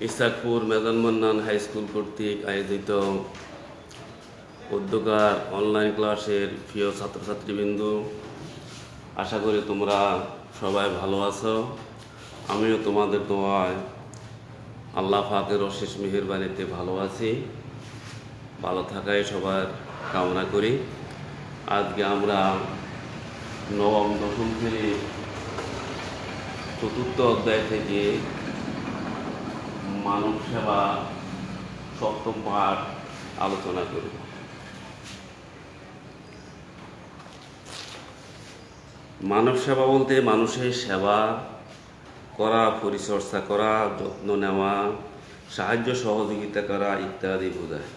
ইসাকপুর Madan Mannan high school কর্তৃক আয়োজিত উদ্যোগার online ক্লাসের প্রিয় ছাত্রছাত্রীবৃন্দ, আশা করি তোমরা সবাই ভালো আছো। আমিও তোমাদের দোয়ায় আল্লাহ পাকের অশেষ মেহেরবানিতে ভালো আছি। ভালো থাকাই সবার কামনা করি। আজকে আমরা নবম দশম শ্রেণীর চতুর্থ অধ্যায় থেকে মানব সেবা সপ্তম পাঠ আলোচনা করব। মানব সেবা বলতে মানুষের সেবা করা, পরিচর্যা করা, যত্ন নেওয়া, সাহায্য সহযোগিতা করা ইত্যাদি বোঝায়।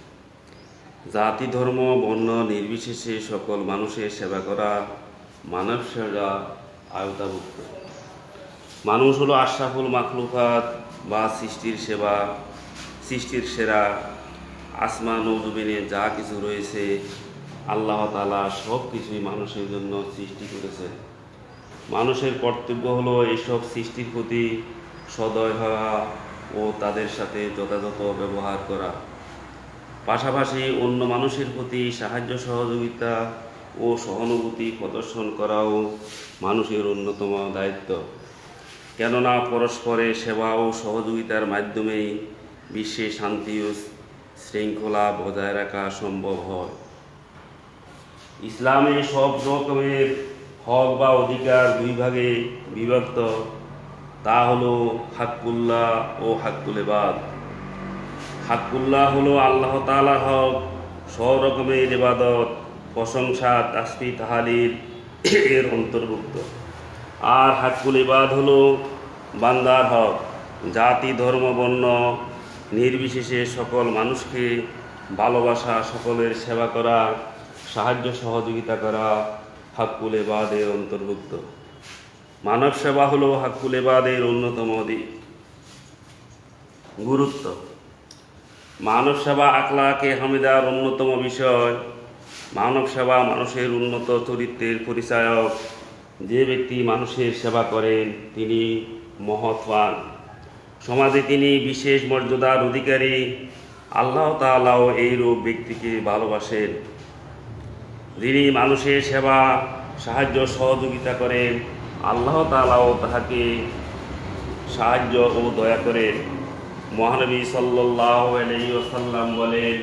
জাতি, ধর্ম, বর্ণ নির্বিশেষে সকল মানুষের সেবা করা মানব সেবা আওতাভুক্ত। মানুষ হলো আশরাফুল মাখলুকাত বা সৃষ্টির সেরা। আসমান ও জমিনে যা কিছু রয়েছে আল্লাহ তাআলা সব কিছুই মানুষের জন্য সৃষ্টি করেছেন। মানুষের কর্তব্য হলো এইসব সৃষ্টির প্রতি সদয় হওয়া ও তাদের সাথে যথাযথ ব্যবহার করা, পাশাপাশি অন্য মানুষের প্রতি সাহায্য সহযোগিতা ও সহানুভূতি প্রদর্শন করাও মানুষের অন্যতম দায়িত্ব। কেননা পরস্পরের সেবা ও সহযোগিতার মাধ্যমেই বিশ্বে শান্তি ও শৃঙ্খলা বজায় রাখা সম্ভব হয়। ইসলামে সব রকমের হক বা অধিকার দুই ভাগে বিভক্ত, তা হলো হাক্কুল্লাহ ও হাক্কুল ইবাদ। হাক্কুল্লাহ হলো আল্লাহ তাআলার হক, সব রকমের ইবাদত, প্রশংসা, তাসবিহ, তাহলিল এর অন্তর্ভুক্ত। আর হাক্কুল ইবাদ হলো বান্দার হক, জাতি, ধর্ম, বর্ণ নির্বিশেষে সকল মানুষকে ভালোবাসা, সকলের সেবা করা, সাহায্য সহযোগিতা করা হাক্কুল ইবাদের অন্তর্ভুক্ত। মানব সেবা হলো হাক্কুল ইবাদের অন্যতম গুরুত্ব। মানব সেবা আখলাকে হামিদার অন্যতম বিষয়। মানব সেবা মানুষের উন্নত চরিত্রের পরিচায়ক। যে ব্যক্তি মানুষের সেবা করেন তিনি মহৎবান, সমাজে তিনি বিশেষ মর্যাদার অধিকারী। আল্লাহ তাআলাও এইরূপ ব্যক্তিকে ভালোবাসেন। যিনি মানুষের সেবা, সাহায্য সহযোগিতা করেন আল্লাহ তাআলাও তাহাকে সাহায্য ও দয়া করেন। মহানবী সাল্লাল্লাহু আলাইহি ওয়াসাল্লাম বলেন,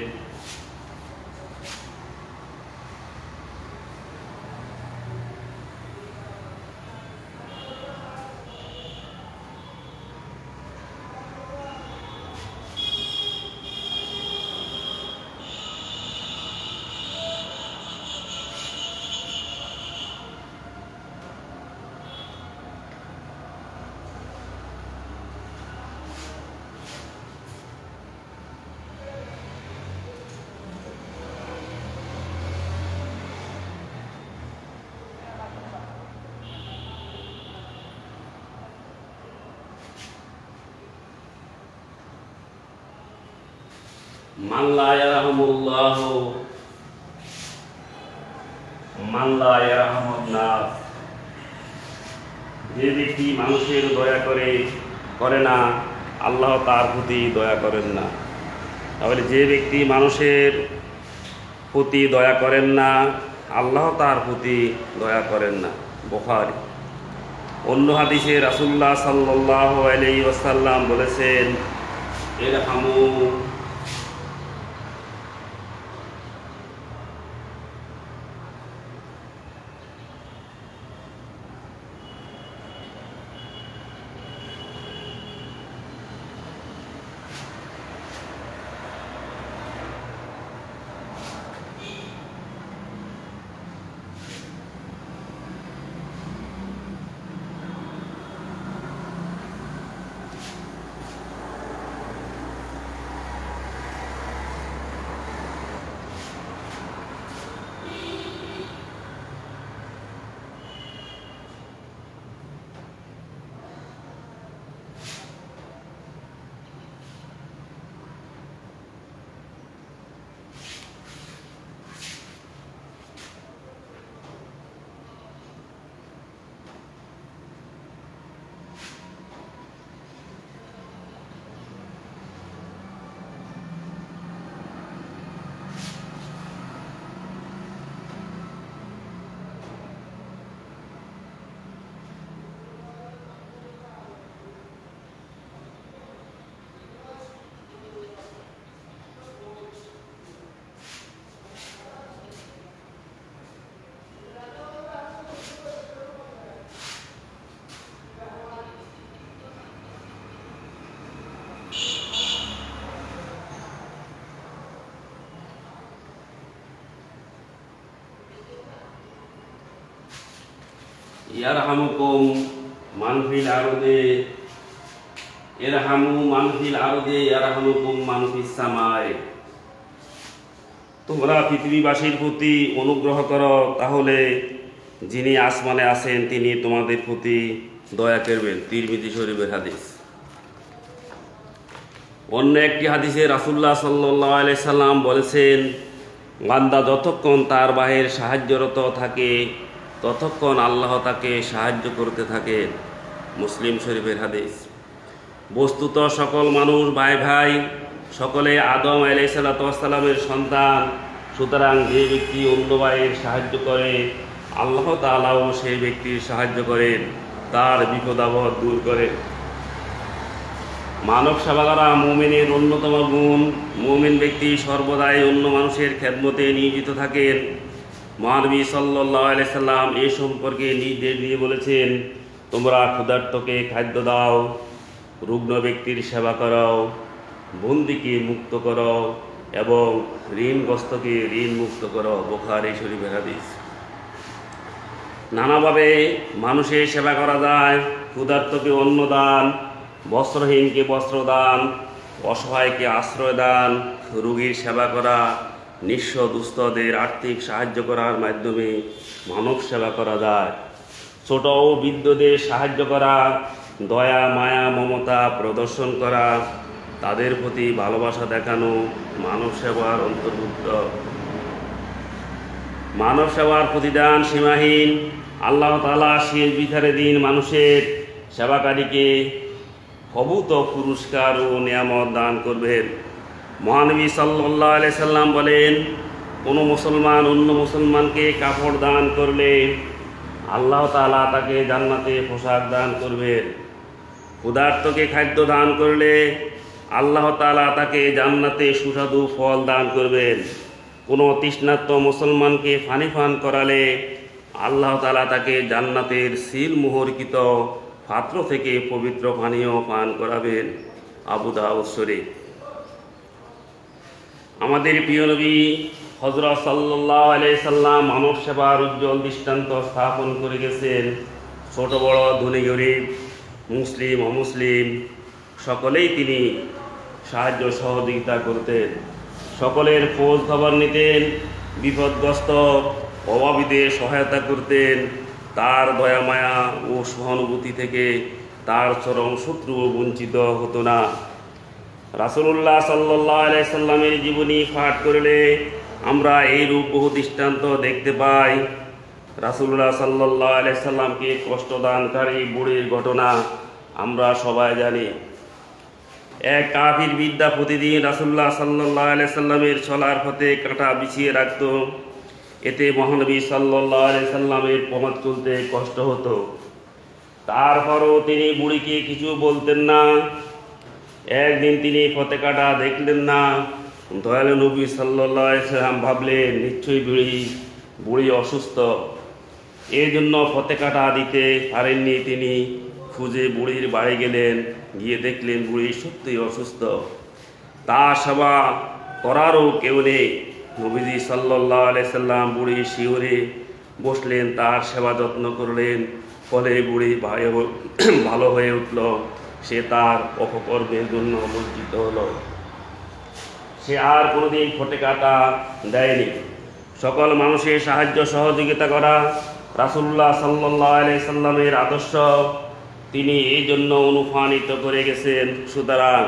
মান লা ইয়ারহামুল্লাহু মান লা ইয়ারহামুন নাস। যে ব্যক্তি মানুষের দয়া করে না আল্লাহ তার প্রতি দয়া করেন না। তাহলে যে ব্যক্তি মানুষের প্রতি দয়া করেন না আল্লাহ তার প্রতি দয়া করেন না। বুখারী। অন্য হাদিসে রাসূলুল্লাহ সাল্লাল্লাহু আলাইহি ওয়াসাল্লাম বলেছেন, ইরহামু ইয়ারহামুকুম মান ফিল আরদে ইরহামু মান ফিল আরদে ইয়ারহামুকুম মান ফিস সামায়ে। তোমরা পৃথিবীবাসীর প্রতি অনুগ্রহ করো, তাহলে যিনি আসমানে আছেন তিনি তোমাদের প্রতি দয়া করবেন। তিরমিজি শরীফের হাদিস। অন্য একটি হাদিসে রাসূলুল্লাহ সাল্লাল্লাহু আলাইহি সাল্লাম বলেছেন, বান্দা যতক্ষণ তার বাহির সাহায্যরত থাকে ততক্ষণ আল্লাহ তাকে সাহায্য করতে থাকেন। মুসলিম শরীফের হাদিস। বস্তুত সকল মানুষ ভাই ভাই, সকলে আদম আলাইহিসসালামের সন্তান। সুতরাং যে ব্যক্তি অন্য ভাইয়ের সাহায্য করে আল্লাহ তাআলাও সেই ব্যক্তির সাহায্য করেন, তার বিপদ আপদ দূর করেন। মানব সেবা করা মুমিনের অন্যতম গুণ। মুমিন ব্যক্তি সর্বদাই অন্য মানুষের খেদমতে নিয়োজিত থাকেন। মহানবী সাল্লাল্লাহু আলাইহি সাল্লাম এ সম্পর্কে নির্দেশ দিয়ে বলেছেন, তোমরা ক্ষুধার্তকে খাদ্য দাও, রুগ্ন ব্যক্তির সেবা করো, বন্দীকে মুক্ত করো এবং ঋণগ্রস্তকে ঋণ মুক্ত করো। বুখারী শরীফের হাদিস। নানাভাবে মানুষের সেবা করা যায়। ক্ষুধার্তকে অন্ন দান, বস্ত্রহীনকে বস্ত্র দান, অসহায়কে আশ্রয় দান, রোগীর সেবা করা, নিঃস্ব দুস্থদের আর্থিক সাহায্য করার মাধ্যমে মানব সেবা করা যায়। ছোট ও বৃদ্ধদের সাহায্য করা, দয়া মায়া মমতা প্রদর্শন করা, তাদের প্রতি ভালোবাসা দেখানো মানব সেবার অন্তর্ভুক্ত। মানব সেবার প্রতিদান সীমাহীন। আল্লাহ তাআলা শেষ বিচারের দিন মানুষের সেবাকারীকে অভূত পুরস্কার ও নিয়ামত দান করবেন। মহানবী সাল্লাল্লাহু আলাইহি সাল্লাম বলেন, কোনো মুসলমান অন্য মুসলমানকে কাপড় দান করলে আল্লাহ তাআলা তাকে জান্নাতে পোশাক দান করবেন। ক্ষুধার্তকে খাদ্য দান করলে আল্লাহ তাআলা তাকে জান্নাতে সুস্বাদু ফল দান করবেন। কোনো তৃষ্ণার্ত মুসলমানকে পানি পান করালে আল্লাহ তাআলা তাকে জান্নাতের সিল মোহরকৃত পাত্র থেকে পবিত্র পানীয় পান করাবেন। আবু দাউদ শরীফ। আমাদের প্রিয় নবী হযরত সাল্লাল্লাহু আলাইহি সাল্লাম মানব সেবার উজ্জ্বল দৃষ্টান্ত স্থাপন করে গেছেন। ছোট বড়, ধনী গরিব, মুসলিম অমুসলিম সকলেই তিনি সাহায্য সহযোগিতা করতেন। সকলের খোঁজ খবর নিতেন, বিপদগ্রস্ত অভাবীদের সহায়তা করতেন। তার দয়া মায়া ও সহানুভূতি থেকে তার চরম শত্রুও বঞ্চিত হতো না। রাসূলুল্লাহ সাল্লাল্লাহু আলাইহি সাল্লামের জীবনী পাঠ করলে আমরা এইরূপ বহু দৃষ্টান্ত দেখতে পাই। রাসূলুল্লাহ সাল্লাল্লাহু আলাইহি সাল্লামকে কষ্টদানকারী বুড়ির ঘটনা আমরা সবাই জানি। এক কাফির বিদ্যা প্রতিদিন রাসূলুল্লাহ সাল্লাল্লাহু আলাইহি সাল্লামের চলার পথে কাঁটা বিছিয়ে রাখত। এতে মহানবী সাল্লাল্লাহু আলাইহি সাল্লামের পথ চলতে কষ্ট হতো। তারপরও তিনি বুড়িকে কিছু বলতেন না। একদিন তিনি পথে কাঁটা দেখলেন না। দয়ালু নবী সাল্লাল্লাহু আলাইহি সাল্লাম ভাবলেন, নিশ্চয়ই বুড়ি অসুস্থ, এই জন্য পথে কাঁটা দিতে পারেননি। তিনি খুঁজে বুড়ির বাড়ি গেলেন। গিয়ে দেখলেন বুড়ি সত্যিই অসুস্থ, তার সেবা করারও কেউ নেই। নবীজি সাল্লাল্লাহু আলাইহি সাল্লাম বুড়ি শিউরে বসলেন, তার সেবা যত্ন করলেন। ফলে বুড়ি ভালো হয়ে উঠল। সে তার অপকর্মের জন্য লজ্জিত হলো। সে আর কোনোদিন ফটে কাটা দেয়নি। সকল মানুষের সাহায্য সহযোগিতা করা রাসূলুল্লাহ সাল্লাল্লাহু আলাইহি সাল্লামের আদর্শ। তিনি এই জন্য অনুপ্রাণিত করে গেছেন। সুতরাং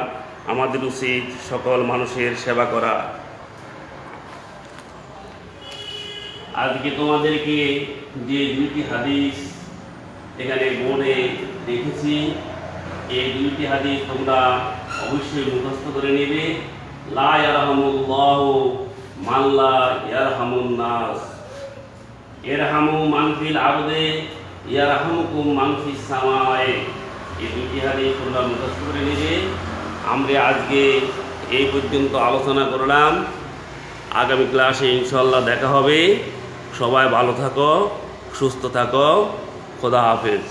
আমাদের উচিত সকল মানুষের সেবা করা। আজকে তোমাদেরকে যে দুইটি হাদিস এখানে বোর্ডে দেখেছি, এই দুইটি হাদিস তোমরা অবশ্যই মুখস্থ করে নেবে। লা ইয়ারহামুল্লাহু মান লা ইয়ারহামুন নাস, ইরহামু মান ফিল আরদে ইয়ারহামুকুম মান ফিস সামায়ে। এই দুইটি হাদিস তোমরা মুখস্থ করে নেবে। আমরা আজকে এই পর্যন্ত আলোচনা করলাম। আগামী ক্লাসে ইনশাআল্লাহ দেখা হবে। সবাই ভালো থাকো, সুস্থ থাকো। খোদা হাফেজ।